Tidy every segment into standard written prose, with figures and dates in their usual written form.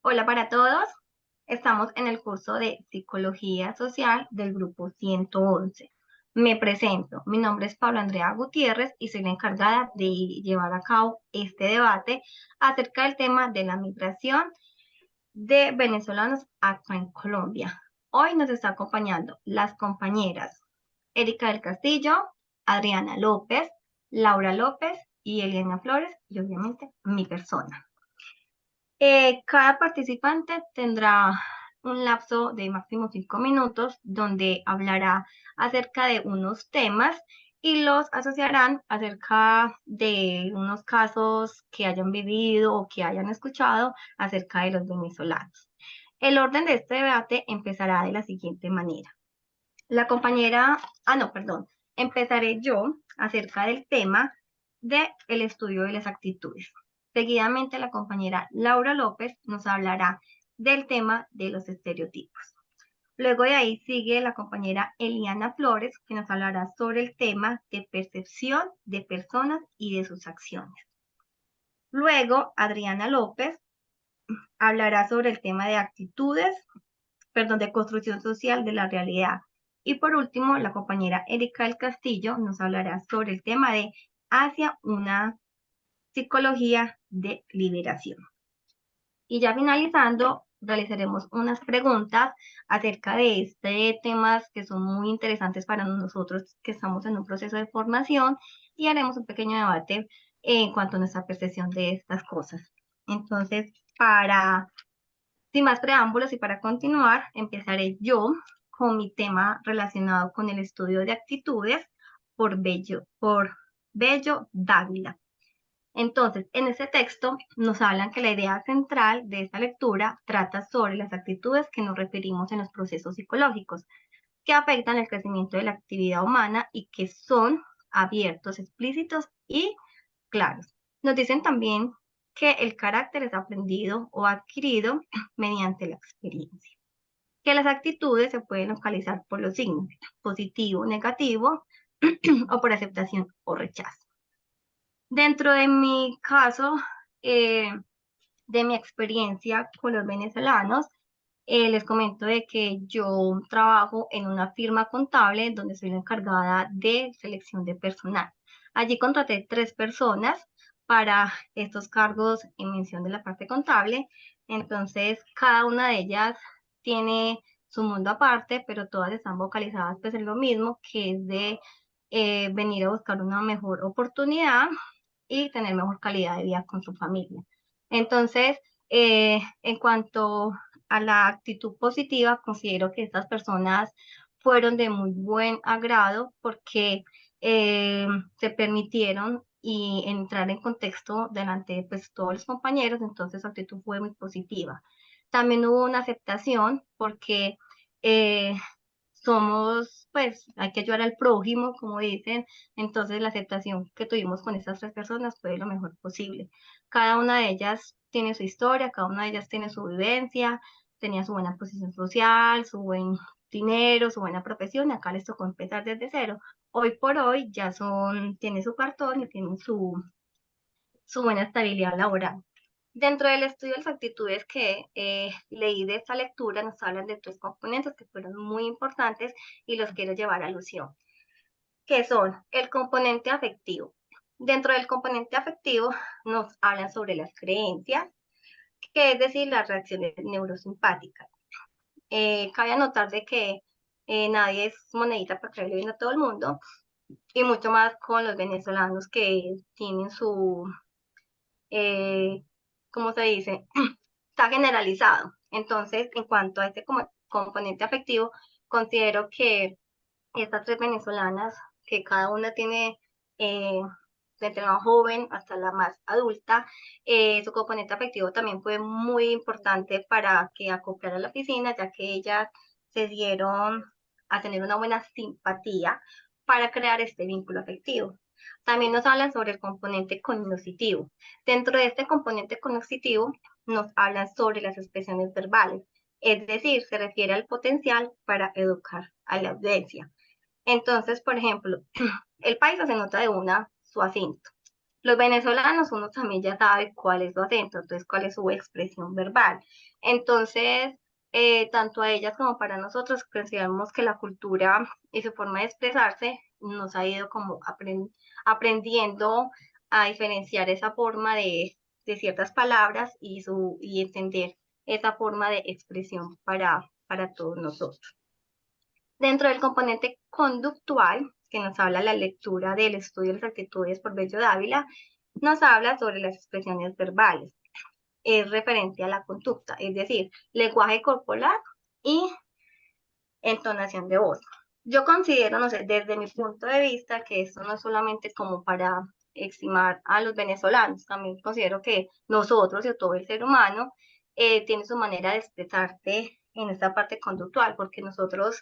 Hola para todos. Estamos en el curso de Psicología Social del grupo 111. Me presento. Mi nombre es Pablo Andrea Gutiérrez y soy la encargada de llevar a cabo este debate acerca del tema de la migración de venezolanos acá en Colombia. Hoy nos está acompañando las compañeras Erika del Castillo, Adriana López, Laura López y Eliana Flores y obviamente mi persona. Cada participante tendrá un lapso de máximo 5 minutos donde hablará acerca de unos temas y los asociarán acerca de unos casos que hayan vivido o que hayan escuchado acerca de los venezolanos. El orden de este debate empezará de la siguiente manera. La compañera, no, perdón, empezaré yo acerca del tema del estudio de las actitudes. Seguidamente, la compañera Laura López nos hablará del tema de los estereotipos. Luego de ahí sigue la compañera Eliana Flores, que nos hablará sobre el tema de percepción de personas y de sus acciones. Luego, Adriana López hablará sobre el tema de actitudes, perdón, de construcción social de la realidad. Y por último, la compañera Erika del Castillo nos hablará sobre el tema de hacia una psicología de liberación. Y ya finalizando, realizaremos unas preguntas acerca de este temas que son muy interesantes para nosotros que estamos en un proceso de formación y haremos un pequeño debate en cuanto a nuestra percepción de estas cosas. Entonces, sin más preámbulos y para continuar, empezaré yo con mi tema relacionado con el estudio de actitudes por Bello Dávila. Entonces, en ese texto nos hablan que la idea central de esta lectura trata sobre las actitudes que nos referimos en los procesos psicológicos, que afectan el crecimiento de la actividad humana y que son abiertos, explícitos y claros. Nos dicen también que el carácter es aprendido o adquirido mediante la experiencia, que las actitudes se pueden localizar por los signos positivo, negativo o por aceptación o rechazo. Dentro de mi caso, eh, de mi experiencia con los venezolanos, les comento de que yo trabajo en una firma contable donde soy la encargada de selección de personal. Allí contraté 3 personas para estos cargos en mención de la parte contable. Entonces, cada una de ellas tiene su mundo aparte, pero todas están vocalizadas pues en lo mismo, que es de venir a buscar una mejor oportunidad y tener mejor calidad de vida con su familia. Entonces, en cuanto a la actitud positiva, considero que estas personas fueron de muy buen agrado porque se permitieron y entrar en contexto delante de pues, todos los compañeros, entonces su actitud fue muy positiva. También hubo una aceptación porque eh, pues, hay que ayudar al prójimo, como dicen, entonces la aceptación que tuvimos con estas 3 personas fue lo mejor posible. Cada una de ellas tiene su historia, cada una de ellas tiene su vivencia, tenía su buena posición social, su buen dinero, su buena profesión, y acá les tocó empezar desde cero. Hoy por hoy ya tienen su cartón y tienen su buena estabilidad laboral. Dentro del estudio de las actitudes que leí de esta lectura, nos hablan de 3 componentes que fueron muy importantes y los quiero llevar a alusión, que son el componente afectivo. Dentro del componente afectivo nos hablan sobre las creencias, que es decir, las reacciones neurosimpáticas. Cabe anotar de que nadie es monedita para creerle bien a todo el mundo, y mucho más con los venezolanos que tienen eh, ¿cómo se dice? Está generalizado. Entonces, en cuanto a este componente afectivo, considero que estas 3 venezolanas, que cada una tiene desde la más joven hasta la más adulta, su componente afectivo también fue muy importante para que acoplara a la piscina, ya que ellas se dieron a tener una buena simpatía para crear este vínculo afectivo. También nos hablan sobre el componente cognoscitivo. Dentro de este componente cognoscitivo nos hablan sobre las expresiones verbales, es decir, se refiere al potencial para educar a la audiencia. Entonces, por ejemplo, el paisa se nota de una su acento. Los venezolanos, uno también ya sabe cuál es su acento, entonces cuál es su expresión verbal. Entonces, tanto a ellas como para nosotros, consideramos que la cultura y su forma de expresarse nos ha ido como aprendiendo a diferenciar esa forma de ciertas palabras y entender esa forma de expresión para todos nosotros. Dentro del componente conductual, que nos habla la lectura del estudio de las actitudes por Bello Dávila, nos habla sobre las expresiones verbales. Es referente a la conducta, es decir, lenguaje corporal y entonación de voz. Yo considero, no sé, desde mi punto de vista, que esto no es solamente como para estimar a los venezolanos, también considero que nosotros y todo el ser humano tiene su manera de expresarse en esta parte conductual, porque nosotros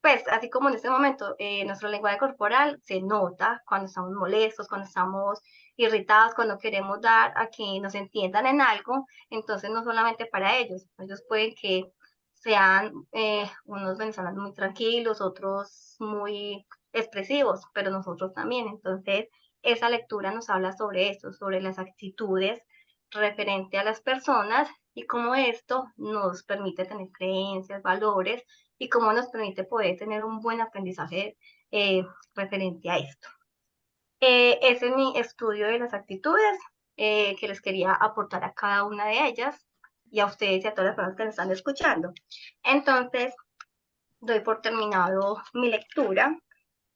pues así como en este momento, nuestro lenguaje corporal se nota cuando estamos molestos, cuando estamos irritados, cuando queremos dar a que nos entiendan en algo, entonces no solamente para ellos pueden que sean unos venezolanos muy tranquilos, otros muy expresivos, pero nosotros también. Entonces, esa lectura nos habla sobre esto, sobre las actitudes referente a las personas y cómo esto nos permite tener creencias, valores y cómo nos permite poder tener un buen aprendizaje referente a esto. Ese es mi estudio de las actitudes que les quería aportar a cada una de ellas y a ustedes y a todas las personas que nos están escuchando. Entonces, doy por terminado mi lectura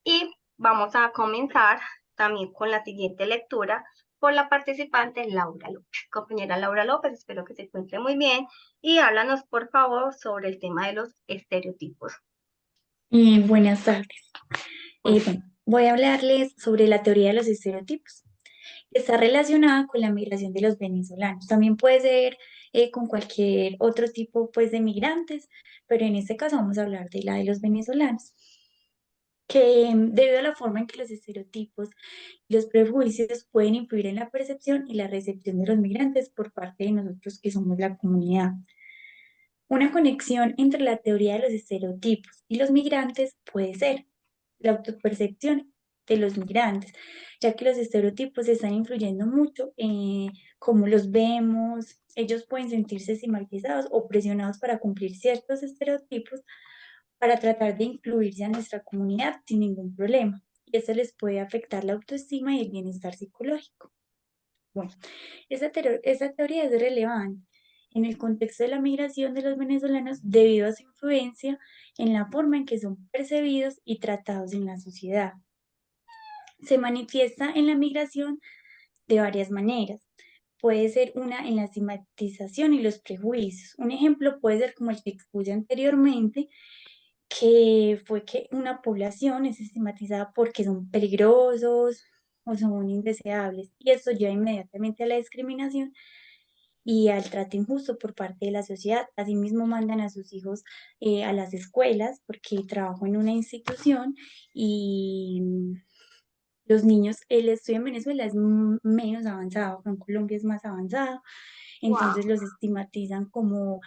y vamos a comenzar también con la siguiente lectura por la participante Laura López. Compañera Laura López, espero que se encuentre muy bien y háblanos por favor sobre el tema de los estereotipos. Buenas tardes. Bueno, voy a hablarles sobre la teoría de los estereotipos. Está relacionada con la migración de los venezolanos. También puede ser con cualquier otro tipo, pues, de migrantes, pero en este caso vamos a hablar de la de los venezolanos, que debido a la forma en que los estereotipos y los prejuicios pueden influir en la percepción y la recepción de los migrantes por parte de nosotros que somos la comunidad. Una conexión entre la teoría de los estereotipos y los migrantes puede ser la autopercepción de los migrantes, ya que los estereotipos están influyendo mucho en cómo los vemos. Ellos pueden sentirse estigmatizados o presionados para cumplir ciertos estereotipos para tratar de incluirse a nuestra comunidad sin ningún problema. Y eso les puede afectar la autoestima y el bienestar psicológico. Bueno, esa teoría es relevante en el contexto de la migración de los venezolanos debido a su influencia en la forma en que son percibidos y tratados en la sociedad. Se manifiesta en la migración de varias maneras. Puede ser una en la estigmatización y los prejuicios. Un ejemplo puede ser como el que expuse anteriormente, que fue que una población es estigmatizada porque son peligrosos o son indeseables. Y esto lleva inmediatamente a la discriminación y al trato injusto por parte de la sociedad. Asimismo, mandan a sus hijos a las escuelas, porque trabajo en una institución y los niños, el estudio en Venezuela es menos avanzado, en Colombia es más avanzado, Wow. entonces los estigmatizan como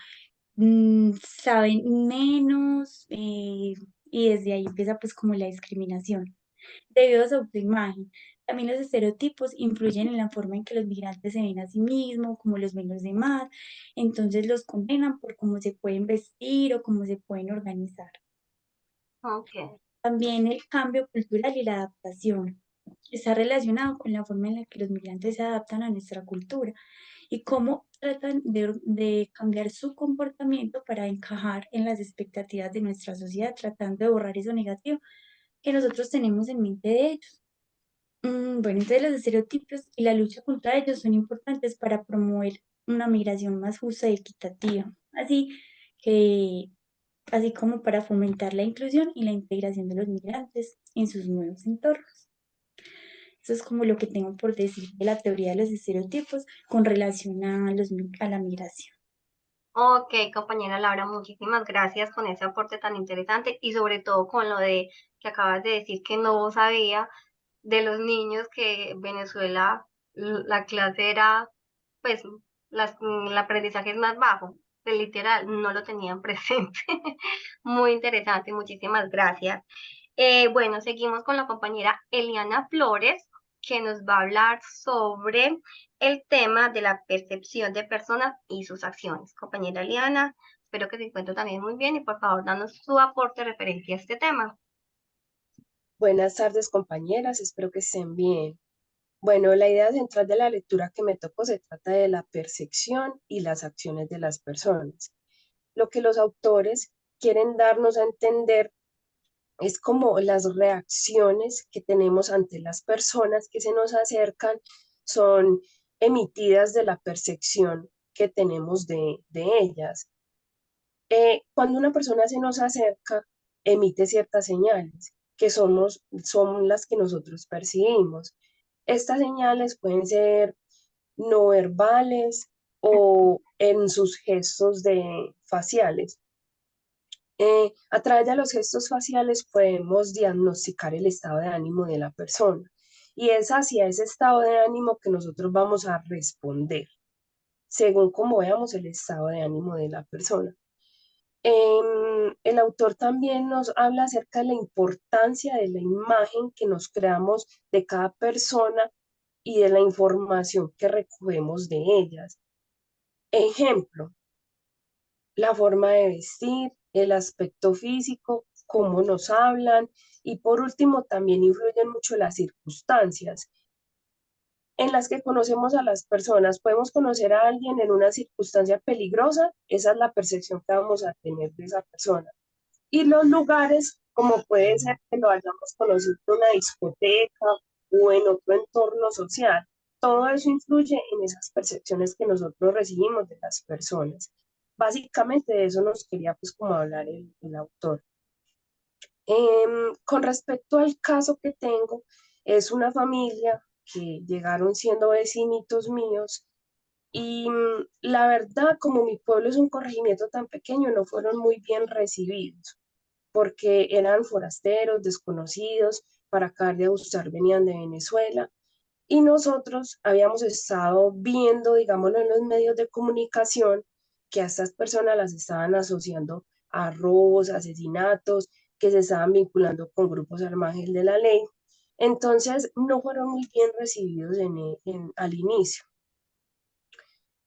saben menos y desde ahí empieza pues como la discriminación debido a su autoimagen. También los estereotipos influyen en la forma en que los migrantes se ven a sí mismos, como los ven los demás, entonces los condenan por cómo se pueden vestir o cómo se pueden organizar. Ok. También el cambio cultural y la adaptación está relacionado con la forma en la que los migrantes se adaptan a nuestra cultura y cómo tratan de cambiar su comportamiento para encajar en las expectativas de nuestra sociedad, tratando de borrar eso negativo que nosotros tenemos en mente de ellos. Bueno, entonces los estereotipos y la lucha contra ellos son importantes para promover una migración más justa y equitativa, que, así como para fomentar la inclusión y la integración de los migrantes en sus nuevos entornos. Eso es como lo que tengo por decir de la teoría de los estereotipos con relación a la migración. Ok, compañera Laura, muchísimas gracias con ese aporte tan interesante y sobre todo con lo de que acabas de decir que no sabía de los niños que en Venezuela la clase era, pues, el aprendizaje es más bajo, que literal, no lo tenían presente. Muy interesante, muchísimas gracias. Bueno, seguimos con la compañera Eliana Flores. que nos va a hablar sobre el tema de la percepción de personas y sus acciones. Compañera Liana, espero que se encuentre también muy bien y por favor danos su aporte referente a este tema. Buenas tardes, compañeras, espero que estén bien. Bueno, la idea central de la lectura que me tocó se trata de la percepción y las acciones de las personas. Lo que los autores quieren darnos a entender es como las reacciones que tenemos ante las personas que se nos acercan son emitidas de la percepción que tenemos de ellas. Cuando una persona se nos acerca, emite ciertas señales que son las que nosotros percibimos. Estas señales pueden ser no verbales o en sus gestos faciales. A través de los gestos faciales podemos diagnosticar el estado de ánimo de la persona y es hacia ese estado de ánimo que nosotros vamos a responder, según cómo veamos el estado de ánimo de la persona. El autor también nos habla acerca de la importancia de la imagen que nos creamos de cada persona y de la información que recogemos de ellas. Ejemplo, la forma de vestir, el aspecto físico, cómo nos hablan y por último también influyen mucho las circunstancias en las que conocemos a las personas. Podemos conocer a alguien en una circunstancia peligrosa, esa es la percepción que vamos a tener de esa persona. Y los lugares, como puede ser que lo hayamos conocido en una discoteca o en otro entorno social, todo eso influye en esas percepciones que nosotros recibimos de las personas. Básicamente de eso nos quería pues como hablar el autor. Con respecto al caso que tengo, es una familia que llegaron siendo vecinitos míos y la verdad, como mi pueblo es un corregimiento tan pequeño, no fueron muy bien recibidos porque eran forasteros, desconocidos, para acabar de gustar venían de Venezuela. Y nosotros habíamos estado viendo, digámoslo, en los medios de comunicación, que a estas personas las estaban asociando a robos, asesinatos, que se estaban vinculando con grupos al margen de la ley. Entonces, no fueron muy bien recibidos al inicio.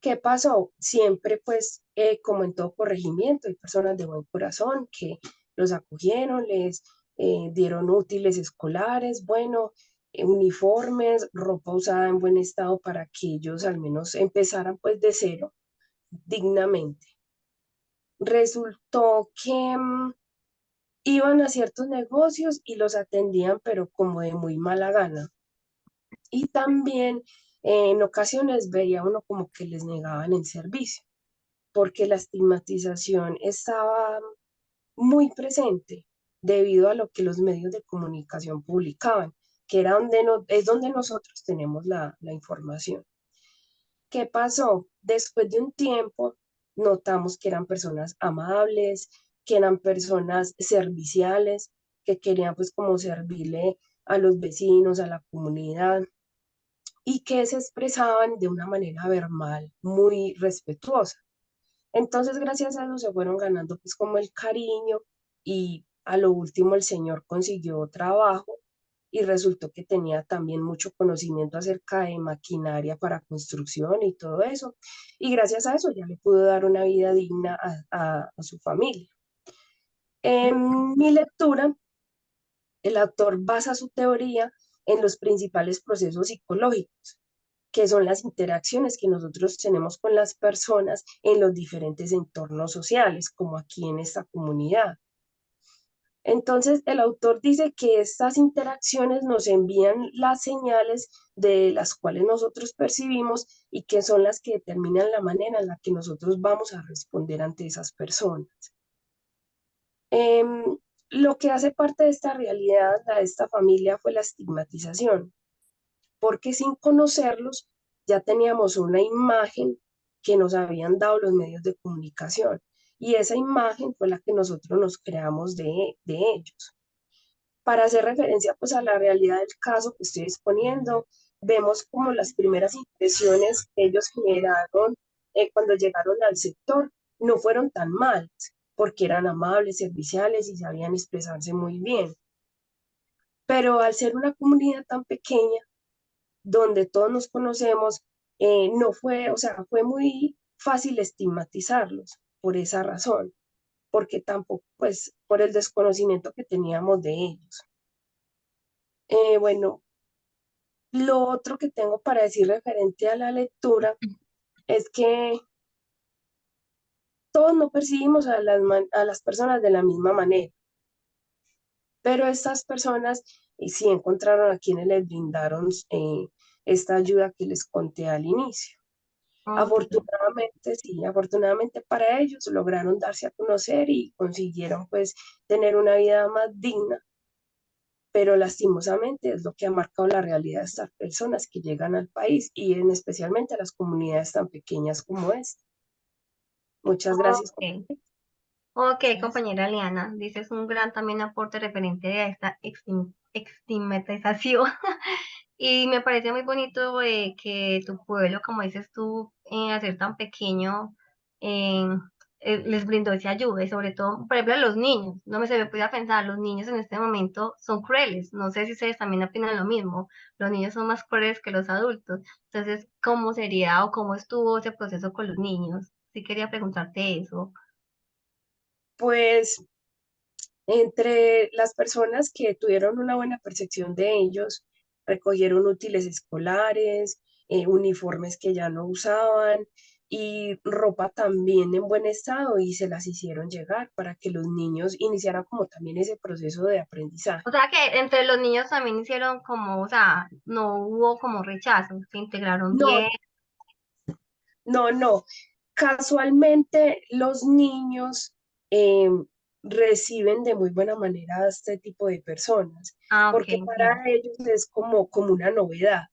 ¿Qué pasó? Siempre, pues, como en todo corregimiento, hay personas de buen corazón que los acogieron, les dieron útiles escolares, bueno, uniformes, ropa usada en buen estado para que ellos al menos empezaran pues de cero, dignamente. Resultó que iban a ciertos negocios y los atendían, pero como de muy mala gana. Y también en ocasiones veía uno como que les negaban el servicio porque la estigmatización estaba muy presente debido a lo que los medios de comunicación publicaban, que era es donde nosotros tenemos la información. ¿Qué pasó? Después de un tiempo, notamos que eran personas amables, que eran personas serviciales, que querían pues como servirle a los vecinos, a la comunidad, y que se expresaban de una manera verbal muy respetuosa. Entonces, gracias a eso se fueron ganando pues como el cariño y a lo último el señor consiguió trabajo y resultó que tenía también mucho conocimiento acerca de maquinaria para construcción y todo eso. Y gracias a eso ya le pudo dar una vida digna a su familia. En mi lectura, el autor basa su teoría en los principales procesos psicológicos que son las interacciones que nosotros tenemos con las personas en los diferentes entornos sociales, como aquí en esta comunidad. Entonces, el autor dice que estas interacciones nos envían las señales de las cuales nosotros percibimos y que son las que determinan la manera en la que nosotros vamos a responder ante esas personas. Lo que hace parte de esta realidad, de esta familia, fue la estigmatización porque sin conocerlos ya teníamos una imagen que nos habían dado los medios de comunicación y esa imagen fue la que nosotros nos creamos de ellos. Para hacer referencia pues a la realidad del caso que estoy exponiendo, vemos como las primeras impresiones que ellos generaron cuando llegaron al sector no fueron tan malas, porque eran amables, serviciales y sabían expresarse muy bien. Pero al ser una comunidad tan pequeña, donde todos nos conocemos, no fue, o sea, fue muy fácil estigmatizarlos por esa razón, porque tampoco, pues, por el desconocimiento que teníamos de ellos. Bueno, lo otro que tengo para decir referente a la lectura es que todos no percibimos a las personas de la misma manera, pero estas personas sí encontraron a quienes les brindaron esta ayuda que les conté al inicio. Ok. Afortunadamente, sí, afortunadamente para ellos lograron darse a conocer y consiguieron pues tener una vida más digna, pero lastimosamente es lo que ha marcado la realidad de estas personas que llegan al país y en especialmente a las comunidades tan pequeñas como esta. Muchas gracias. Ok. Ok, compañera Liana, dices un gran también aporte referente a esta estigmatización. Y me parece muy bonito que tu pueblo, como dices tú, al ser tan pequeño, eh, les brindó esa ayuda y sobre todo, por ejemplo, a los niños. No me se me puede pensar, los niños en este momento son crueles. No sé si ustedes también opinan lo mismo. Los niños son más crueles que los adultos. Entonces, ¿cómo sería o cómo estuvo ese proceso con los niños? Sí quería preguntarte eso. Pues entre las personas que tuvieron una buena percepción de ellos, recogieron útiles escolares, uniformes que ya no usaban y ropa también en buen estado y se las hicieron llegar para que los niños iniciaran como también ese proceso de aprendizaje. O sea que entre los niños también hicieron como, o sea, no hubo como rechazo, se integraron No, bien. no. Casualmente los niños reciben de muy buena manera a este tipo de personas, Ah, ok, porque entiendo. para ellos es como una novedad.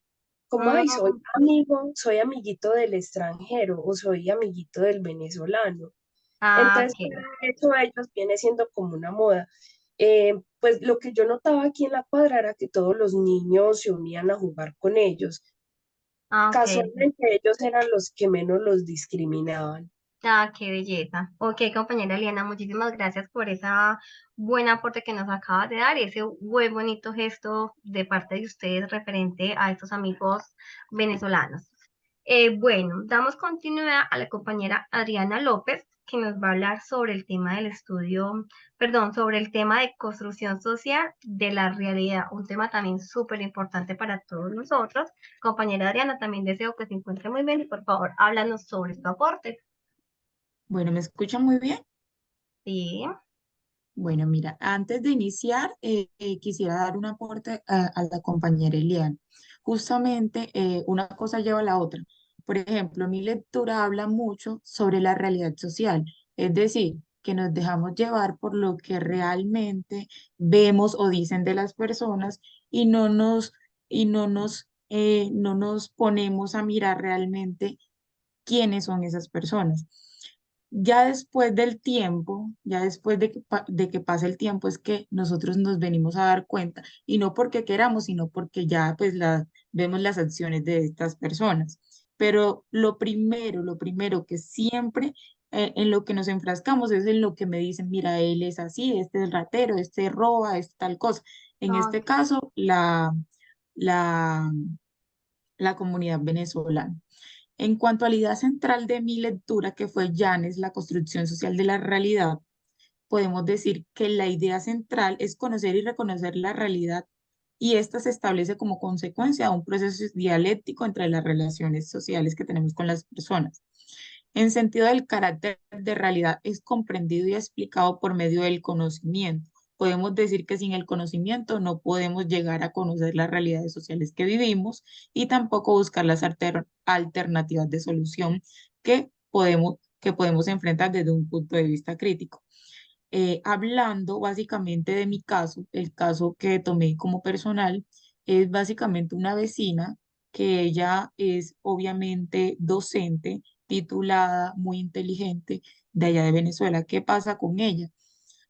Como, ay, soy Mm, amigo, soy amiguito del extranjero o soy amiguito del venezolano. ah, Entonces, ok. para eso ellos viene siendo como una moda. Pues lo que yo notaba aquí en la cuadra era que todos los niños se unían a jugar con ellos. Ah, ok. Casualmente ellos eran los que menos los discriminaban. Ah, qué belleza. Ok, compañera Eliana, muchísimas gracias por esa buena aporte que nos acabas de dar y ese muy bonito gesto de parte de ustedes referente a estos amigos venezolanos. Bueno, damos continuidad a la compañera Adriana López, que nos va a hablar sobre el tema del estudio, perdón, sobre el tema de construcción social de la realidad, un tema también súper importante para todos nosotros. Compañera Adriana, también deseo que se encuentre muy bien y por favor, háblanos sobre su aporte. Bueno, ¿me escuchan muy bien? Sí. Bueno, mira, antes de iniciar, quisiera dar un aporte a la compañera Eliana. Justamente, una cosa lleva a la otra. Por ejemplo, mi lectura habla mucho sobre la realidad social, es decir, que nos dejamos llevar por lo que realmente vemos o dicen de las personas y no nos ponemos a mirar realmente quiénes son esas personas. Ya después del tiempo, ya después de que pase el tiempo, es que nosotros nos venimos a dar cuenta, y no porque queramos, sino porque ya pues vemos las acciones de estas personas. Pero lo primero que siempre en lo que nos enfrascamos es en lo que me dicen, mira, él es así, este es ratero, este roba, este tal cosa. En este Ok. caso, la, la comunidad venezolana. En cuanto a la idea central de mi lectura, que fue Janes, la construcción social de la realidad, podemos decir que la idea central es conocer y reconocer la realidad y esta se establece como consecuencia de un proceso dialéctico entre las relaciones sociales que tenemos con las personas. En sentido del carácter de realidad es comprendido y explicado por medio del conocimiento. Podemos decir que sin el conocimiento no podemos llegar a conocer las realidades sociales que vivimos y tampoco buscar las alternativas de solución que podemos enfrentar desde un punto de vista crítico. Hablando básicamente de mi caso, el caso que tomé como personal, es básicamente una vecina que ella es obviamente docente, titulada, muy inteligente, de allá de Venezuela. ¿Qué pasa con ella?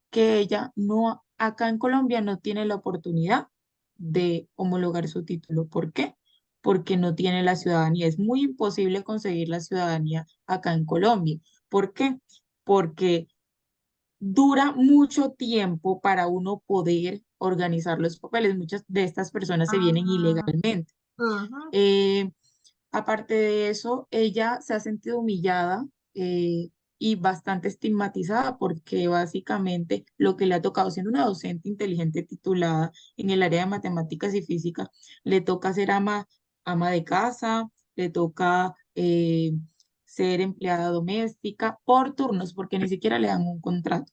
Que ella no, acá en Colombia no tiene la oportunidad de homologar su título. ¿Por qué? Porque no tiene la ciudadanía. Es muy imposible conseguir la ciudadanía acá en Colombia. ¿Por qué? Porque dura mucho tiempo para uno poder organizar los papeles. Muchas de estas personas se vienen Ah, ilegalmente. Ujú. Eh, Aparte de eso, ella se ha sentido humillada eh, y bastante estigmatizada porque básicamente lo que le ha tocado, siendo una docente inteligente titulada en el área de matemáticas y física, le toca ser ama de casa, le toca ser empleada doméstica por turnos porque ni siquiera le dan un contrato.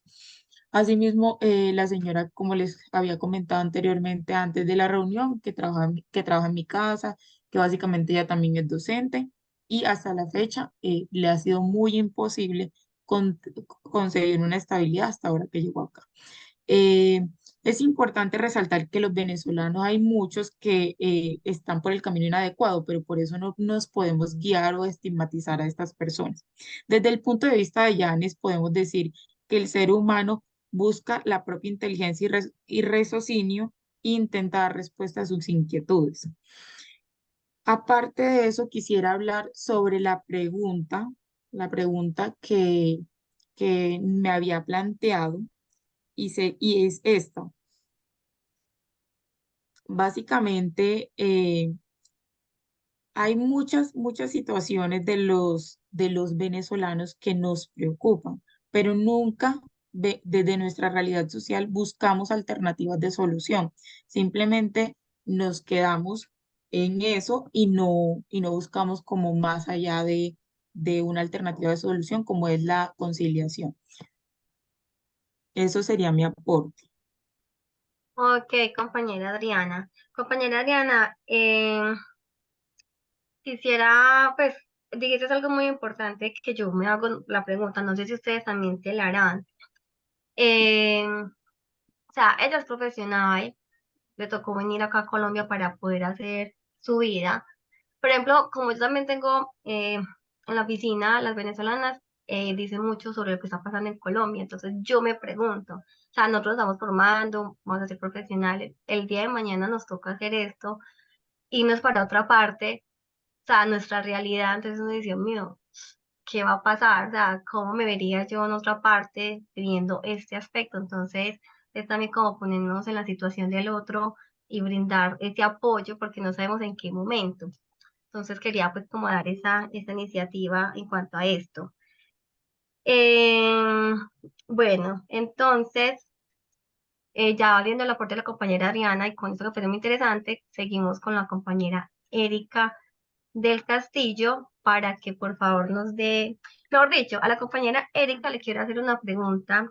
Asimismo, la señora, como les había comentado anteriormente antes de la reunión, que trabaja en mi casa, que básicamente ella también es docente y hasta la fecha le ha sido muy imposible conseguir una estabilidad hasta ahora que llegó acá. Eh, es importante resaltar que los venezolanos hay muchos que están por el camino inadecuado, pero por eso no nos podemos guiar o estigmatizar a estas personas. Desde el punto de vista de Yanes, podemos decir que el ser humano busca la propia inteligencia y raciocinio e intenta dar respuesta a sus inquietudes. Aparte de eso, quisiera hablar sobre la pregunta que me había planteado y es esta. Básicamente, hay muchas situaciones de los venezolanos que nos preocupan, pero nunca desde nuestra realidad social buscamos alternativas de solución. Simplemente nos quedamos en eso y no buscamos como más allá de una alternativa de solución como es la conciliación. Eso sería mi aporte. Ok, compañera Adriana. Compañera Adriana, quisiera, pues, dijiste algo muy importante que yo me hago la pregunta, no sé si ustedes también se la harán. O sea, ella es profesional, le tocó venir acá a Colombia para poder hacer su vida. Por ejemplo, como yo también tengo en la oficina, las venezolanas dicen mucho sobre lo que está pasando en Colombia, entonces yo me pregunto, o sea, nosotros estamos formando, vamos a ser profesionales, el día de mañana nos toca hacer esto, irnos para otra parte, o sea, nuestra realidad, entonces uno dice, Dios mío, ¿qué va a pasar? O sea, ¿cómo me vería yo en otra parte viendo este aspecto? Entonces, es también como ponernos en la situación del otro y brindar ese apoyo porque no sabemos en qué momento. Entonces, quería pues como dar esa iniciativa en cuanto a esto. Eh, bueno, entonces, ya viendo el aporte de la compañera Adriana y con esto que fue muy interesante, seguimos con la compañera Erika del Castillo para que por favor nos dé, mejor dicho, a la compañera Erika le quiero hacer una pregunta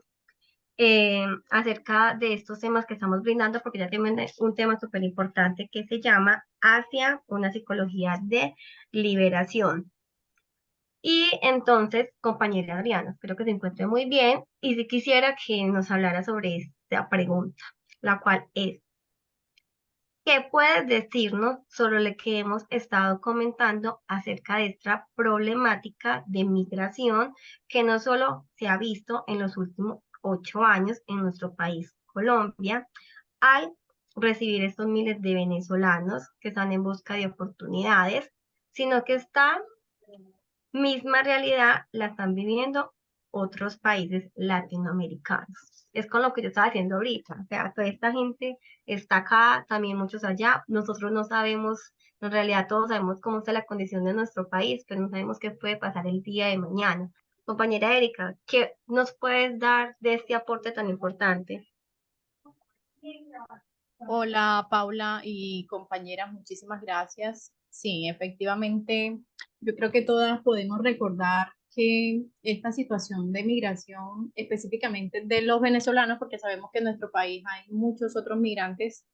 acerca de estos temas que estamos brindando, porque ya tienen un tema súper importante que se llama Hacia una psicología de liberación. Y entonces, compañera Adriana, espero que se encuentre muy bien y si quisiera que nos hablara sobre esta pregunta, la cual es, ¿qué puedes decirnos sobre lo que hemos estado comentando acerca de esta problemática de migración que no solo se ha visto en los últimos 8 años en nuestro país, Colombia, al recibir estos miles de venezolanos que están en busca de oportunidades, sino que esta misma realidad la están viviendo otros países latinoamericanos? Es con lo que yo estaba diciendo ahorita. O sea, toda esta gente está acá, también muchos allá. Nosotros no sabemos, en realidad todos sabemos cómo está la condición de nuestro país, pero no sabemos qué puede pasar el día de mañana. Compañera Erika, ¿qué nos puedes dar de este aporte tan importante? Hola Paula y compañeras, muchísimas gracias. Sí, efectivamente, yo creo que todas podemos recordar que esta situación de migración, específicamente de los venezolanos, porque sabemos que en nuestro país hay muchos otros migrantes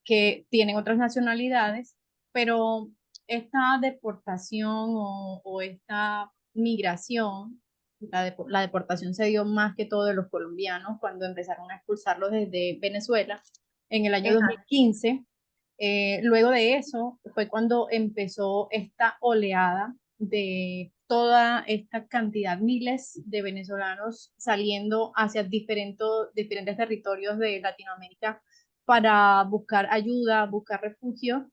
que tienen otras nacionalidades, pero esta deportación o esta migración, la deportación se dio más que todo de los colombianos cuando empezaron a expulsarlos desde Venezuela en el año Exacto. 2015. Luego de eso fue cuando empezó esta oleada de toda esta cantidad, miles de venezolanos saliendo hacia diferentes territorios de Latinoamérica para buscar ayuda, buscar refugio,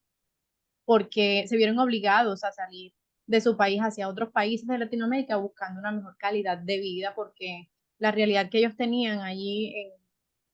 porque se vieron obligados a salir de su país hacia otros países de Latinoamérica buscando una mejor calidad de vida, porque la realidad que ellos tenían allí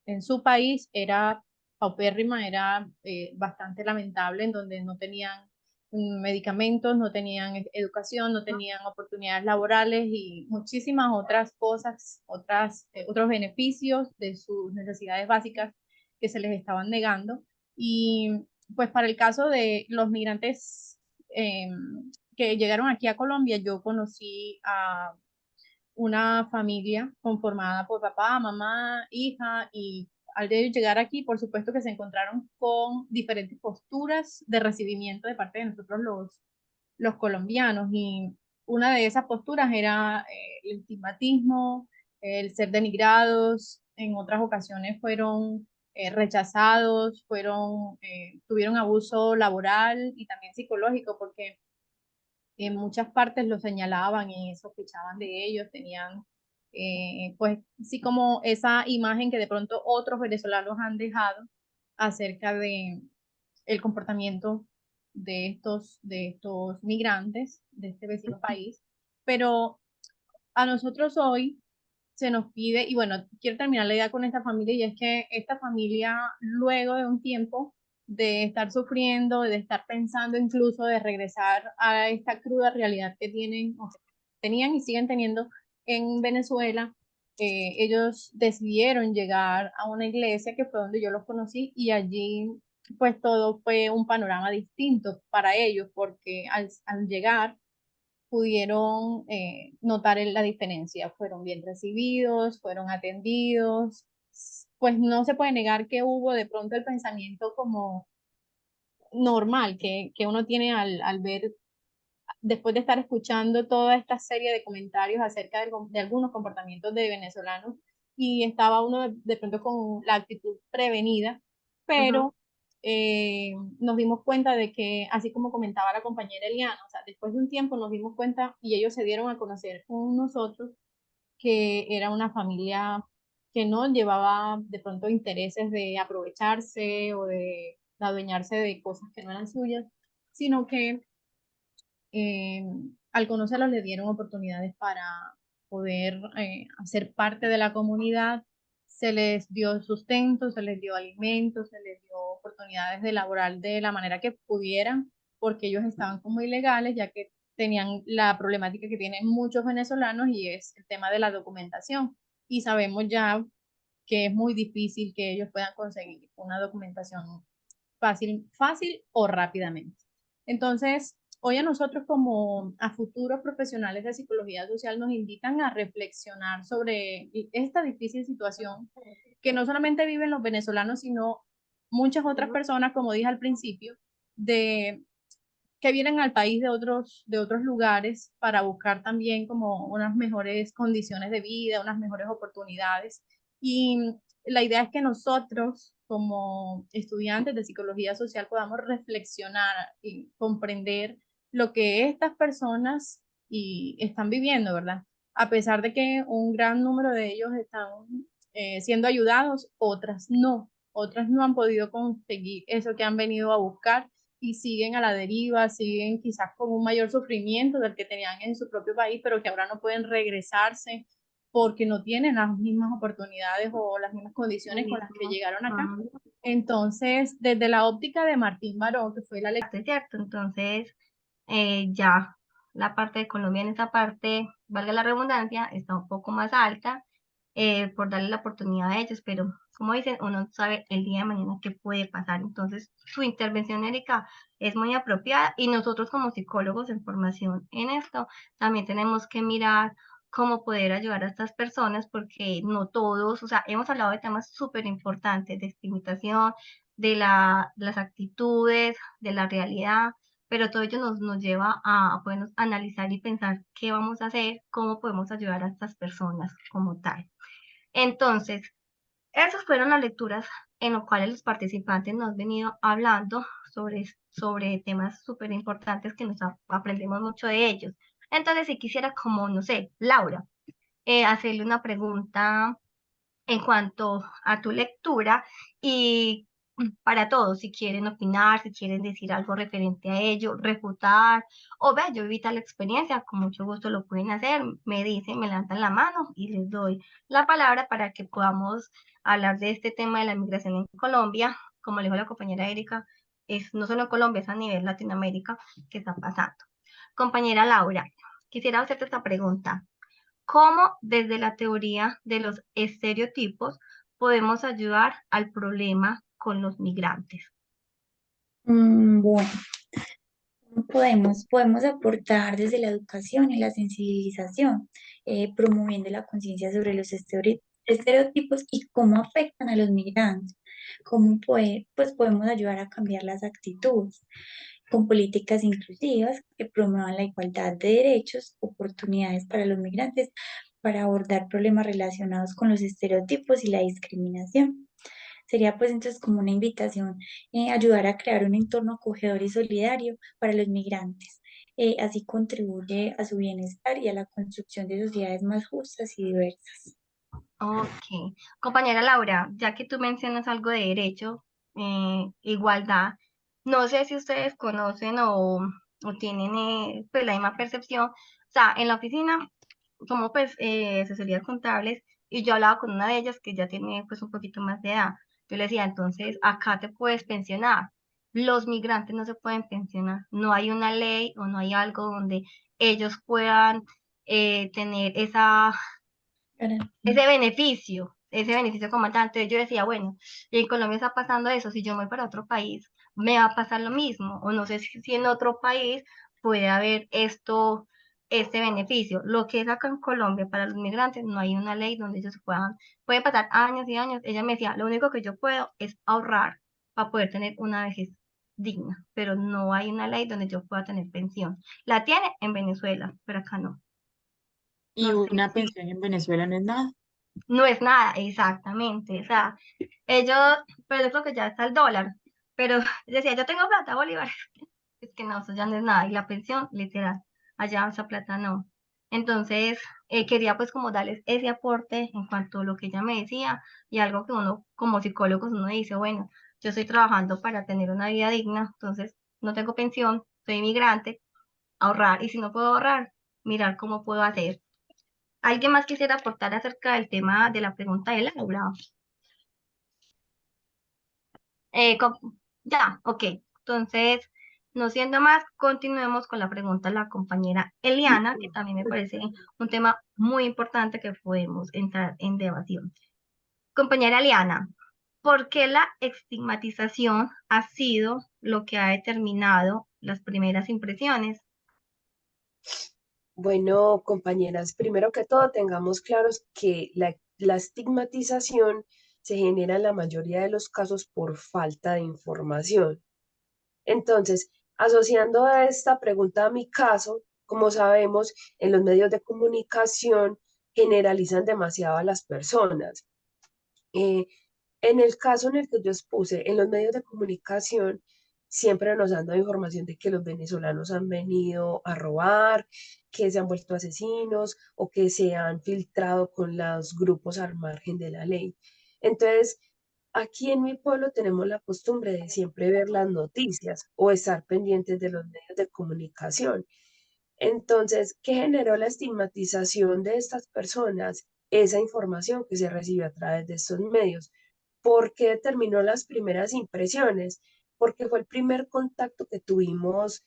en su país era paupérrima, era bastante lamentable, en donde no tenían medicamentos, no tenían educación, no tenían oportunidades laborales y muchísimas otras cosas, otros beneficios de sus necesidades básicas que se les estaban negando. Y pues para el caso de los migrantes que llegaron aquí a Colombia, yo conocí a una familia conformada por papá, mamá, hija, y al de llegar aquí, por supuesto que se encontraron con diferentes posturas de recibimiento de parte de nosotros los colombianos, y una de esas posturas era el estigmatismo, el ser denigrados, en otras ocasiones fueron rechazados, tuvieron abuso laboral y también psicológico, porque en muchas partes lo señalaban y sospechaban de ellos, tenían pues sí como esa imagen que de pronto otros venezolanos han dejado acerca de el comportamiento de estos migrantes de este vecino país, pero a nosotros hoy se nos pide, y bueno, quiero terminar la idea con esta familia, y es que esta familia, luego de un tiempo de estar sufriendo, de estar pensando incluso de regresar a esta cruda realidad que tienen, o sea, tenían y siguen teniendo en Venezuela, ellos decidieron llegar a una iglesia que fue donde yo los conocí, y allí pues todo fue un panorama distinto para ellos, porque al llegar pudieron notar la diferencia. Fueron bien recibidos, fueron atendidos. Pues no se puede negar que hubo de pronto el pensamiento como normal que uno tiene al ver, después de estar escuchando toda esta serie de comentarios acerca de algunos comportamientos de venezolanos, y estaba uno de pronto con la actitud prevenida, Ujú. pero nos dimos cuenta de que, así como comentaba la compañera Eliana, o sea, después de un tiempo nos dimos cuenta y ellos se dieron a conocer con nosotros que era una familia que no llevaba de pronto intereses de aprovecharse o de adueñarse de cosas que no eran suyas, sino que eh, al conocerlos le dieron oportunidades para poder hacer parte de la comunidad, se les dio sustento, se les dio alimentos, se les dio oportunidades de laborar de la manera que pudieran, porque ellos estaban como ilegales, ya que tenían la problemática que tienen muchos venezolanos, y es el tema de la documentación. Y sabemos ya que es muy difícil que ellos puedan conseguir una documentación fácil o rápidamente. Entonces, hoy a nosotros como a futuros profesionales de psicología social nos invitan a reflexionar sobre esta difícil situación que no solamente viven los venezolanos, sino muchas otras personas, como dije al principio, de que vienen al país de otros lugares para buscar también como unas mejores condiciones de vida, unas mejores oportunidades. Y la idea es que nosotros, como estudiantes de psicología social, podamos reflexionar y comprender lo que estas personas están viviendo, ¿verdad? A pesar de que un gran número de ellos están siendo ayudados, otras no han podido conseguir eso que han venido a buscar y siguen a la deriva, siguen quizás con un mayor sufrimiento del que tenían en su propio país, pero que ahora no pueden regresarse porque no tienen las mismas oportunidades o las mismas condiciones con las que llegaron acá. Entonces, desde la óptica de Martín Baró, que fue la lectura. Es cierto, entonces ya la parte de Colombia en esa parte, valga la redundancia, está un poco más alta por darle la oportunidad a ellos, pero como dicen, uno no sabe el día de mañana qué puede pasar. Entonces, su intervención, Erika, es muy apropiada, y nosotros como psicólogos en formación en esto, también tenemos que mirar cómo poder ayudar a estas personas, porque no todos, o sea, hemos hablado de temas súper importantes, de estigmatización, de las actitudes, de la realidad, pero todo ello nos lleva a podernos analizar y pensar qué vamos a hacer, cómo podemos ayudar a estas personas como tal. Entonces, esas fueron las lecturas en las cuales los participantes nos han venido hablando sobre temas súper importantes que aprendemos mucho de ellos. Entonces, si quisiera, como, no sé, Laura, hacerle una pregunta en cuanto a tu lectura, y para todos, si quieren opinar, si quieren decir algo referente a ello, refutar, o ve, yo viví tal experiencia, con mucho gusto lo pueden hacer, me dicen, me levantan la mano y les doy la palabra para que podamos hablar de este tema de la migración en Colombia. Como le dijo la compañera Erika, es no solo en Colombia, es a nivel Latinoamérica que está pasando. Compañera Laura, quisiera hacerte esta pregunta. ¿Cómo desde la teoría de los estereotipos podemos ayudar al problema con los migrantes? Bueno, podemos aportar desde la educación y la sensibilización, promoviendo la conciencia sobre los estereotipos y cómo afectan a los migrantes, pues podemos ayudar a cambiar las actitudes con políticas inclusivas que promuevan la igualdad de derechos, oportunidades para los migrantes, para abordar problemas relacionados con los estereotipos y la discriminación. Sería pues entonces como una invitación, ayudar a crear un entorno acogedor y solidario para los migrantes. Así contribuye a su bienestar y a la construcción de sociedades más justas y diversas. Ok. Compañera Laura, ya que tú mencionas algo de derecho, igualdad, no sé si ustedes conocen o tienen pues la misma percepción. O sea, en la oficina somos pues asesorías contables y yo hablaba con una de ellas que ya tiene pues un poquito más de edad. Yo le decía, entonces acá te puedes pensionar. Los migrantes no se pueden pensionar. No hay una ley o no hay algo donde ellos puedan tener Garantía. ese beneficio como tal. Entonces yo decía, bueno, y en Colombia está pasando eso, si yo me voy para otro país, me va a pasar lo mismo, o no sé si en otro país puede haber este beneficio. Lo que es acá en Colombia para los migrantes, no hay una ley donde ellos pueden pasar años y años. Ella me decía, lo único que yo puedo es ahorrar para poder tener una vejez digna, pero no hay una ley donde yo pueda tener pensión. La tiene en Venezuela, pero acá no. Y No sé una si pensión en Venezuela no es nada. no es nada, exactamente. O sea, ellos, pero yo creo que ya está el dólar. Pero decía, yo tengo plata, bolívares. Es que no, eso ya no es nada. Y la pensión, literal, allá esa plata no. Entonces, quería pues como darles ese aporte en cuanto a lo que ella me decía y algo que uno, como psicólogos, uno dice, bueno, yo estoy trabajando para tener una vida digna, entonces no tengo pensión, soy inmigrante, ahorrar. Y si no puedo ahorrar, mirar cómo puedo hacer. ¿Alguien más quisiera aportar acerca del tema de la pregunta de Laura? Ya, ok. Entonces, no siendo más, continuemos con la pregunta de la compañera Eliana, que también me parece un tema muy importante que podemos entrar en debatión. Compañera Eliana, ¿por qué la estigmatización ha sido lo que ha determinado las primeras impresiones? Bueno, compañeras, primero que todo tengamos claros que la estigmatización se genera en la mayoría de los casos por falta de información. Entonces, asociando a esta pregunta a mi caso, como sabemos, en los medios de comunicación generalizan demasiado a las personas. Eh, en el caso en el que yo expuse, en los medios de comunicación siempre nos han dado información de que los venezolanos han venido a robar, que se han vuelto asesinos o que se han filtrado con los grupos al margen de la ley. Entonces, aquí en mi pueblo tenemos la costumbre de siempre ver las noticias o estar pendientes de los medios de comunicación. Entonces, ¿qué generó la estigmatización de estas personas? Esa información que se recibe a través de estos medios. ¿Por qué determinó las primeras impresiones? Porque fue el primer contacto que tuvimos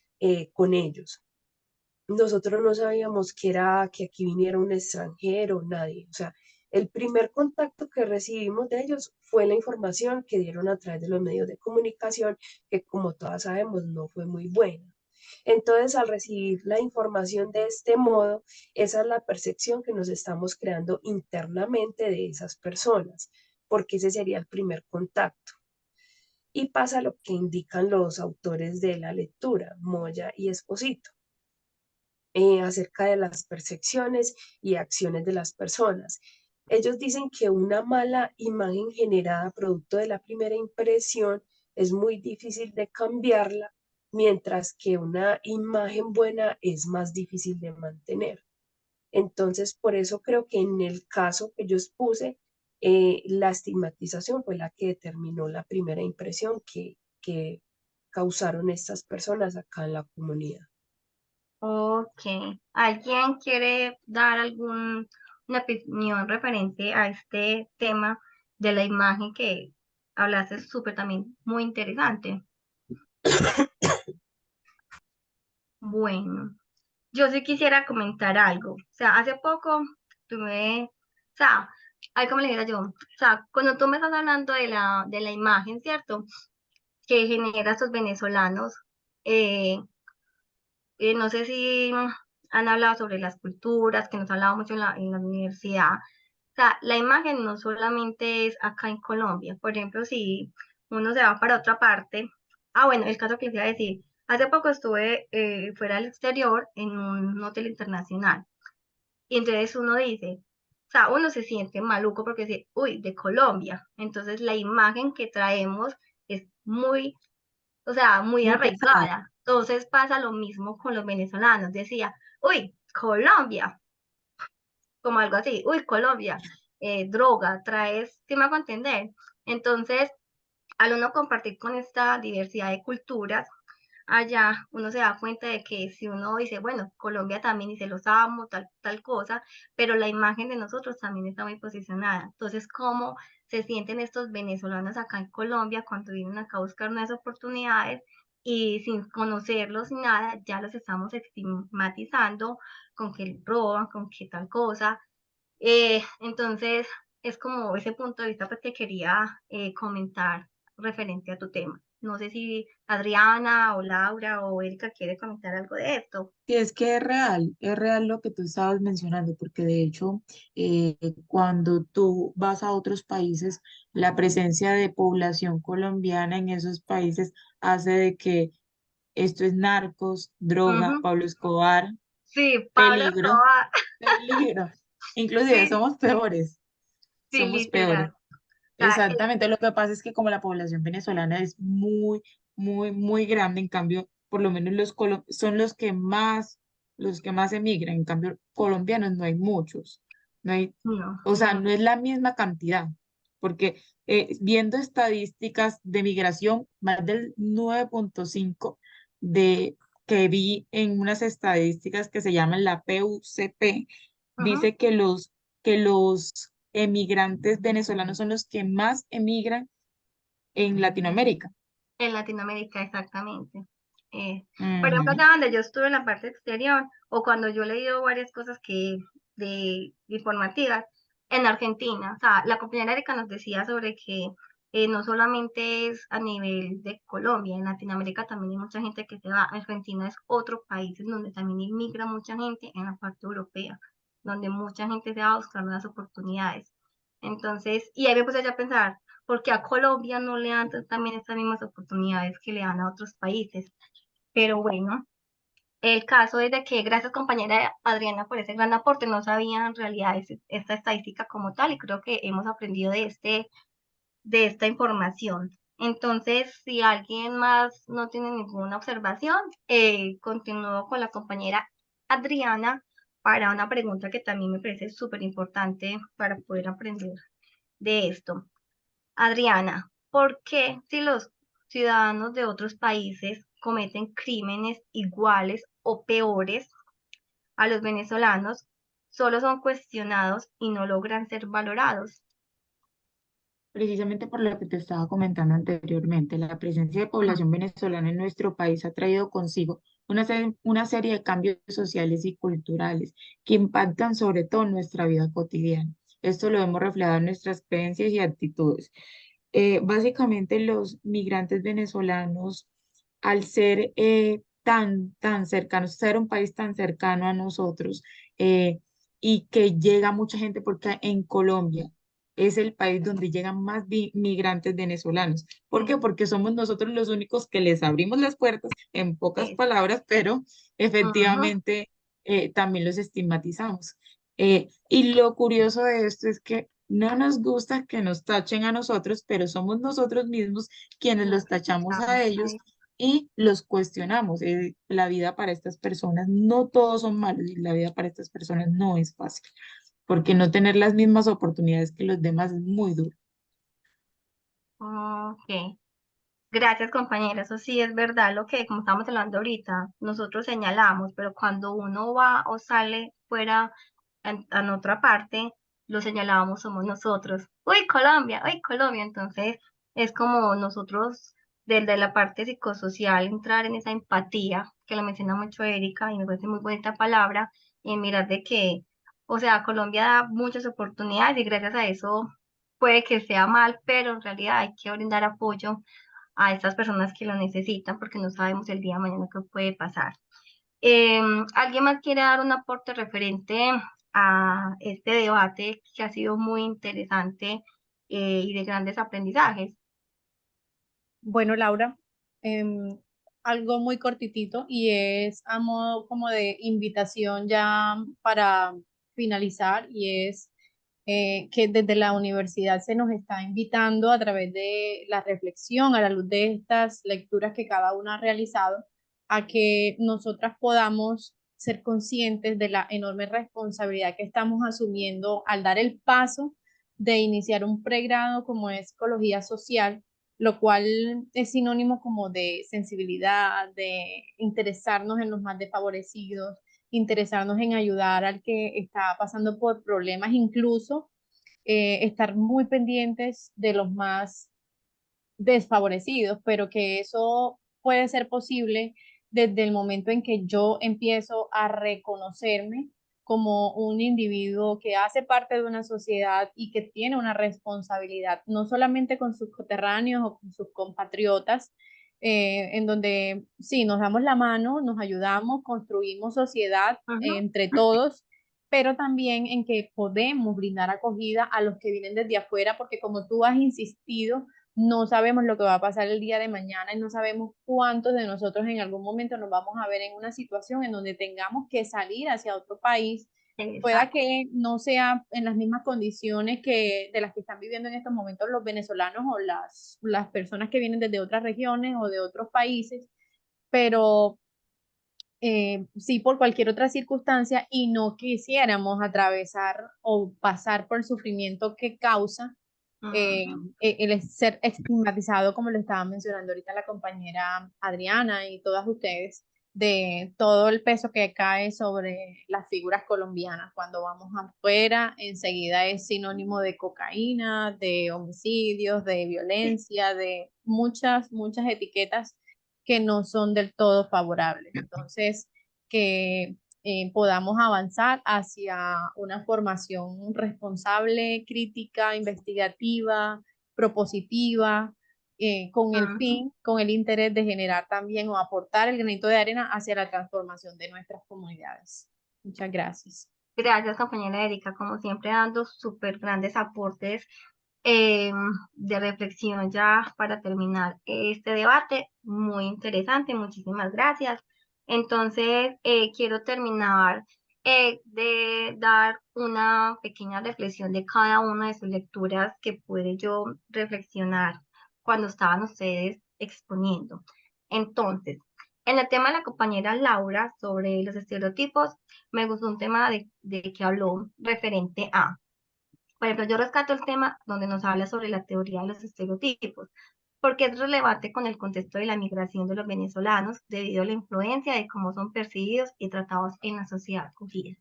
con ellos. Nosotros no sabíamos que era que aquí viniera un extranjero, nadie. O sea, el primer contacto que recibimos de ellos fue la información que dieron a través de los medios de comunicación, que como todas sabemos no fue muy buena. Entonces, al recibir la información de este modo, esa es la percepción que nos estamos creando internamente de esas personas, porque ese sería el primer contacto. Y pasa lo que indican los autores de la lectura, Moya y Esposito, acerca de las percepciones y acciones de las personas. Ellos dicen que una mala imagen generada producto de la primera impresión es muy difícil de cambiarla, mientras que una imagen buena es más difícil de mantener. Entonces, por eso creo que en el caso que yo expuse, la estigmatización fue la que determinó la primera impresión que causaron estas personas acá en la comunidad. Ok. ¿Alguien quiere dar una opinión referente a este tema de la imagen que hablaste súper también muy interesante? Bueno, yo sí quisiera comentar algo. O sea, hace poco tuve, o sea, ay, como le diría yo, o sea, cuando tú me estás hablando de la imagen, ¿cierto? Que genera estos venezolanos, eh, no sé si han hablado sobre las culturas, que nos ha hablado mucho en la universidad. O sea, la imagen no solamente es acá en Colombia. Por ejemplo, si uno se va para otra parte. Ah, bueno, el caso que les iba a decir. Hace poco estuve fuera del exterior en un hotel internacional. Y entonces uno dice, o sea, uno se siente maluco porque dice, uy, de Colombia. Entonces la imagen que traemos es muy, o sea, muy Muy pesada. arraigada. Entonces pasa lo mismo con los venezolanos. Decía, uy, Colombia, como algo así, uy, Colombia, droga, traes, ¿sí me hago entender? Entonces, al uno compartir con esta diversidad de culturas, allá uno se da cuenta de que si uno dice, bueno, Colombia también dice los amo, tal cosa, pero la imagen de nosotros también está muy posicionada. Entonces, ¿cómo se sienten estos venezolanos acá en Colombia cuando vienen acá a buscar nuevas oportunidades y sin conocerlos ni nada, ya los estamos estigmatizando con que roban, con que tal cosa? Entonces, es como ese punto de vista pues, que quería comentar referente a tu tema. No sé si Adriana o Laura o Erika quiere comentar algo de esto. Y es que es real lo que tú estabas mencionando, porque de hecho, cuando tú vas a otros países, la presencia de población colombiana en esos países hace de que esto es narcos, droga, Ujú. Pablo Escobar, Sí, Pablo peligro, Escobar. peligro. Inclusive Sí, somos peores, sí, somos literal. peores. O sea, Exactamente, lo que pasa es que como la población venezolana es muy, muy, muy grande, en cambio, por lo menos son los que más emigran, en cambio, colombianos no hay muchos, no hay, no, o sea, no. no es la misma cantidad, porque viendo estadísticas de migración, más del 9,5 de que vi en unas estadísticas que se llaman la PUCP, Ujú. dice que los emigrantes venezolanos son los que más emigran en Latinoamérica. En Latinoamérica, exactamente. Eh, por ejemplo, Ujú. allá donde yo estuve en la parte exterior, o cuando yo he leído varias cosas de informativas, en Argentina, o sea, la compañera Erika nos decía sobre que no solamente es a nivel de Colombia, en Latinoamérica también hay mucha gente que se va. Argentina es otro país en donde también inmigra mucha gente en la parte europea, donde mucha gente se va a buscar nuevas oportunidades. Entonces, y ahí me puse yo a pensar, porque a Colombia no le dan también estas mismas oportunidades que le dan a otros países. Pero bueno, el caso es de que gracias compañera Adriana por ese gran aporte, no sabía en realidad esta estadística como tal y creo que hemos aprendido de esta información. Entonces, si alguien más no tiene ninguna observación, continúo con la compañera Adriana para una pregunta que también me parece súper importante para poder aprender de esto. Adriana, ¿por qué si los ciudadanos de otros países cometen crímenes iguales o peores a los venezolanos, solo son cuestionados y no logran ser valorados? Precisamente por lo que te estaba comentando anteriormente, la presencia de población venezolana en nuestro país ha traído consigo una serie de cambios sociales y culturales que impactan sobre todo en nuestra vida cotidiana. Esto lo hemos reflejado en nuestras creencias y actitudes. Básicamente los migrantes venezolanos, al ser tan cercanos, ser un país tan cercano a nosotros, y que llega mucha gente, porque en Colombia es el país donde llegan más migrantes venezolanos. ¿Por qué? Porque somos nosotros los únicos que les abrimos las puertas, en pocas Es, palabras, pero ujú, efectivamente también los estigmatizamos. Y lo curioso de esto es que no nos gusta que nos tachen a nosotros, pero somos nosotros mismos quienes los los tachamos a estamos ellos ahí. y los cuestionamos. La vida para estas personas, no todos son malos y la vida para estas personas no es fácil. porque no tener las mismas oportunidades que los demás es muy duro. Ok. Gracias, compañera. Eso sí es verdad lo que, como estamos hablando ahorita, nosotros señalamos, pero cuando uno va o sale fuera en otra parte, lo señalábamos somos nosotros. Uy, Colombia, uy, Colombia. Entonces, es como nosotros, desde la parte psicosocial, entrar en esa empatía, que lo menciona mucho Erika, y me parece muy bonita palabra, y mirar de que, o sea, Colombia da muchas oportunidades y gracias a eso puede que sea mal, pero en realidad hay que brindar apoyo a estas personas que lo necesitan porque no sabemos el día de mañana qué puede pasar. ¿Alguien más quiere dar un aporte referente a este debate que ha sido muy interesante y de grandes aprendizajes? Bueno, Laura, em, algo muy cortitito y es a modo como de invitación ya para finalizar y es que desde la universidad se nos está invitando a través de la reflexión, a la luz de estas lecturas que cada una ha realizado, a que nosotras podamos ser conscientes de la enorme responsabilidad que estamos asumiendo al dar el paso de iniciar un pregrado como es psicología social, lo cual es sinónimo como de sensibilidad, de interesarnos en los más desfavorecidos, interesarnos en ayudar al que está pasando por problemas, incluso estar muy pendientes de los más desfavorecidos, pero que eso puede ser posible desde el momento en que yo empiezo a reconocerme como un individuo que hace parte de una sociedad y que tiene una responsabilidad, no solamente con sus coterráneos o con sus compatriotas, en donde sí, nos damos la mano, nos ayudamos, construimos sociedad Ujú. entre todos, pero también en que podemos brindar acogida a los que vienen desde afuera, porque como tú has insistido, no sabemos lo que va a pasar el día de mañana y no sabemos cuántos de nosotros en algún momento nos vamos a ver en una situación en donde tengamos que salir hacia otro país. Pueda Exacto. que no sea en las mismas condiciones que de las que están viviendo en estos momentos los venezolanos o las personas que vienen desde otras regiones o de otros países, pero sí por cualquier otra circunstancia y no quisiéramos atravesar o pasar por el sufrimiento que causa Ujú. el ser estigmatizado, como lo estaba mencionando ahorita la compañera Adriana y todas ustedes, de todo el peso que cae sobre las figuras colombianas. Cuando vamos afuera, enseguida es sinónimo de cocaína, de homicidios, de violencia, de muchas etiquetas que no son del todo favorables. Entonces, que podamos avanzar hacia una formación responsable, crítica, investigativa, propositiva, con el Ujú. fin, con el interés de generar también o aportar el granito de arena hacia la transformación de nuestras comunidades. Muchas gracias. Gracias, compañera Erika, como siempre dando súper grandes aportes de reflexión ya para terminar este debate. Muy interesante, muchísimas gracias. Entonces, quiero terminar de dar una pequeña reflexión de cada una de sus lecturas que pude yo reflexionar cuando estaban ustedes exponiendo. Entonces, en el tema de la compañera Laura sobre los estereotipos, me gustó un tema de que habló referente a, por ejemplo, yo rescato el tema donde nos habla sobre la teoría de los estereotipos, porque es relevante con el contexto de la migración de los venezolanos debido a la influencia de cómo son percibidos y tratados en la sociedad acogida.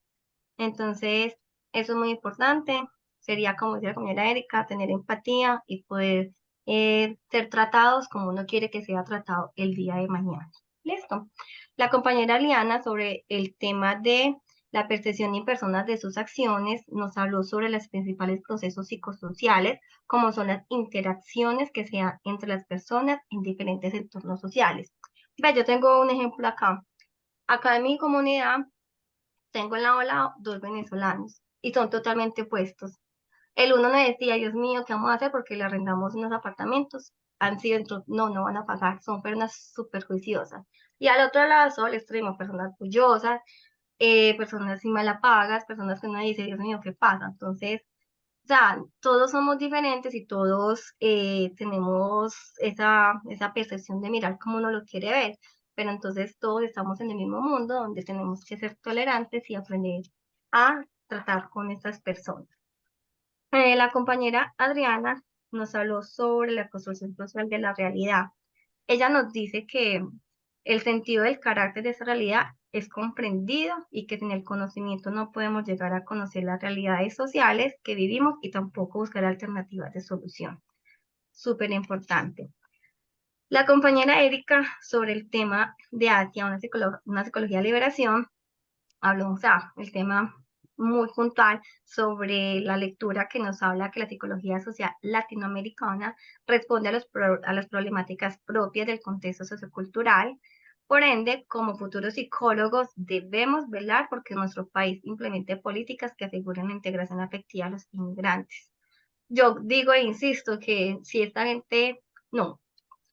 Entonces, eso es muy importante. Sería, como decía la compañera Erika, tener empatía y poder ser tratados como uno quiere que sea tratado el día de mañana. Listo. La compañera Liana sobre el tema de la percepción en personas de sus acciones nos habló sobre los principales procesos psicosociales, como son las interacciones que se dan entre las personas en diferentes entornos sociales. Ve, yo tengo un ejemplo acá. Acá en mi comunidad tengo en la ola dos venezolanos y son totalmente opuestos. El uno me decía, Dios mío, ¿qué vamos a hacer? Porque le arrendamos unos apartamentos. Han sido, no, no van a pagar, son personas súper juiciosas. Y al otro lado, solo el extremo, personas orgullosas, personas sin malapagas, personas que uno dice, Dios mío, ¿qué pasa? Entonces, o sea, todos somos diferentes y todos tenemos esa percepción de mirar como uno lo quiere ver, pero entonces todos estamos en el mismo mundo donde tenemos que ser tolerantes y aprender a tratar con estas personas. La compañera Adriana nos habló sobre la construcción social de la realidad. Ella nos dice que el sentido del carácter de esa realidad es comprendido y que sin el conocimiento no podemos llegar a conocer las realidades sociales que vivimos y tampoco buscar alternativas de solución. Súper importante. La compañera Erika, sobre el tema de Asia, una psicología de liberación, habló, o sea, el tema muy puntual sobre la lectura que nos habla que la psicología social latinoamericana responde a las problemáticas propias del contexto sociocultural. Por ende, como futuros psicólogos, debemos velar porque nuestro país implemente políticas que aseguren la integración afectiva a los inmigrantes. Yo digo e insisto que si esta gente, no,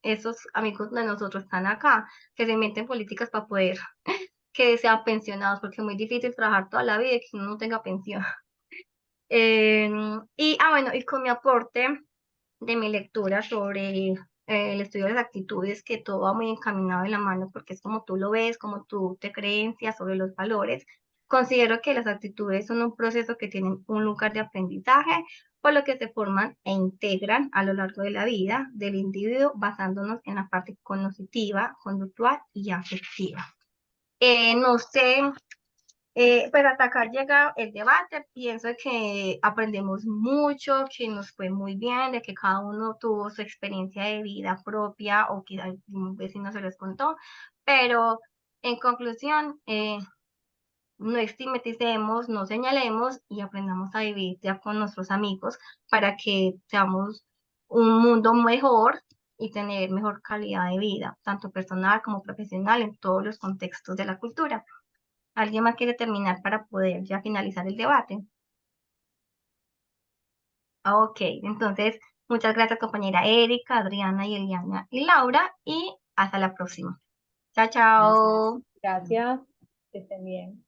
esos amigos de nosotros están acá, que se inventen políticas para poder que sean pensionados, porque es muy difícil trabajar toda la vida y que uno no tenga pensión. Bueno, y con mi aporte de mi lectura sobre el estudio de las actitudes, que todo va muy encaminado en la mano, porque es como tú lo ves, como tú te creencias sobre los valores. Considero que las actitudes son un proceso que tienen un lugar de aprendizaje, por lo que se forman e integran a lo largo de la vida del individuo, basándonos en la parte cognitiva, conductual y afectiva. No sé, pero hasta acá llega el debate. Pienso que aprendemos mucho, que nos fue muy bien, de que cada uno tuvo su experiencia de vida propia o que algún vecino se les contó. Pero en conclusión, no estigmaticemos, no señalemos y aprendamos a vivir ya con nuestros amigos para que seamos un mundo mejor y tener mejor calidad de vida, tanto personal como profesional, en todos los contextos de la cultura. ¿Alguien más quiere terminar para poder ya finalizar el debate? Ok, entonces muchas gracias compañera Erika, Adriana y Eliana y Laura y hasta la próxima. Chao, Gracias. chao. Gracias, que estén bien.